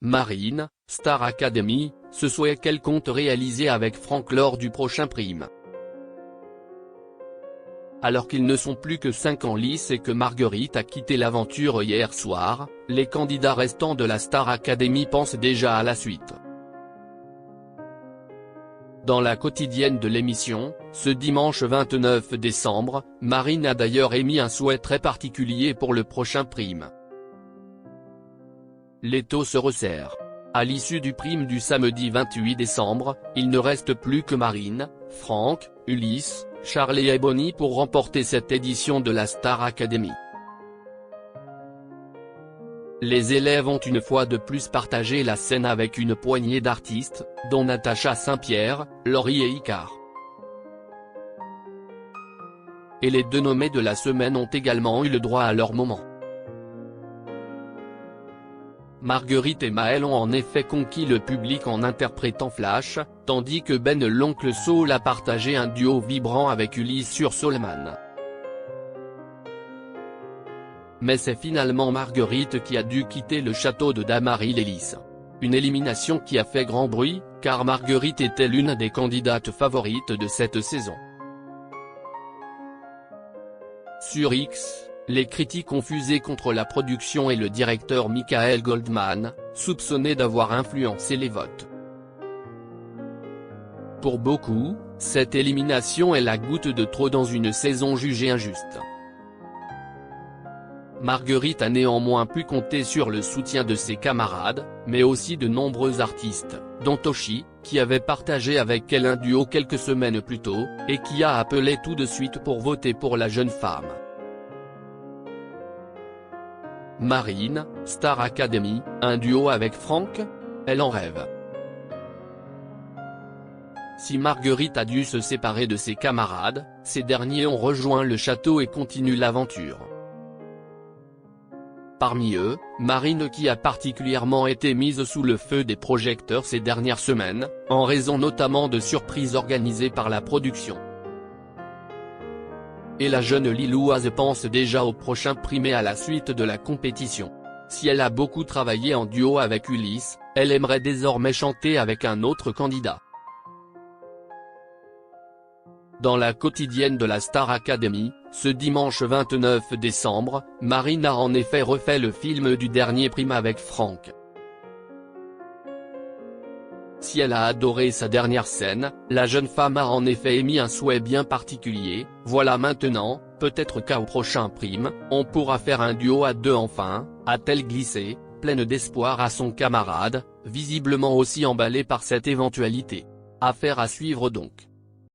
Marine, Star Academy, ce souhait qu'elle compte réaliser avec Franck lors du prochain prime. Alors qu'ils ne sont plus que 5 en lice et que Marguerite a quitté l'aventure hier soir, les candidats restants de la Star Academy pensent déjà à la suite. Dans la quotidienne de l'émission, ce dimanche 29 décembre, Marine a d'ailleurs émis un souhait très particulier pour le prochain prime. L'étau se resserre. À l'issue du prime du samedi 28 décembre, il ne reste plus que Marine, Franck, Ulysse, Charlie et Bonnie pour remporter cette édition de la Star Academy. Les élèves ont une fois de plus partagé la scène avec une poignée d'artistes, dont Natacha Saint-Pierre, Laurie et Icar. Et les deux nommés de la semaine ont également eu le droit à leur moment. Marguerite et Maël ont en effet conquis le public en interprétant Flash, tandis que Ben l'oncle Saul a partagé un duo vibrant avec Ulysse sur Soulman. Mais c'est finalement Marguerite qui a dû quitter le château de Damary-les-Lys. Une élimination qui a fait grand bruit, car Marguerite était l'une des candidates favorites de cette saison. Sur X, les critiques ont fusé contre la production et le directeur Michael Goldman, soupçonné d'avoir influencé les votes. Pour beaucoup, cette élimination est la goutte de trop dans une saison jugée injuste. Marguerite a néanmoins pu compter sur le soutien de ses camarades, mais aussi de nombreux artistes, dont Toshi, qui avait partagé avec elle un duo quelques semaines plus tôt, et qui a appelé tout de suite pour voter pour la jeune femme. Marine, Star Academy, un duo avec Franck? Elle en rêve. Si Marguerite a dû se séparer de ses camarades, ces derniers ont rejoint le château et continuent l'aventure. Parmi eux, Marine qui a particulièrement été mise sous le feu des projecteurs ces dernières semaines, en raison notamment de surprises organisées par la production. Et la jeune Lilloise pense déjà au prochain primé à la suite de la compétition. Si elle a beaucoup travaillé en duo avec Ulysse, elle aimerait désormais chanter avec un autre candidat. Dans la quotidienne de la Star Academy, ce dimanche 29 décembre, Marine a en effet refait le film du dernier prime avec Franck. Si elle a adoré sa dernière scène, la jeune femme a en effet émis un souhait bien particulier: voilà maintenant, peut-être qu'au prochain prime, on pourra faire un duo à deux enfin, a-t-elle glissé, pleine d'espoir à son camarade, visiblement aussi emballé par cette éventualité. Affaire à suivre donc.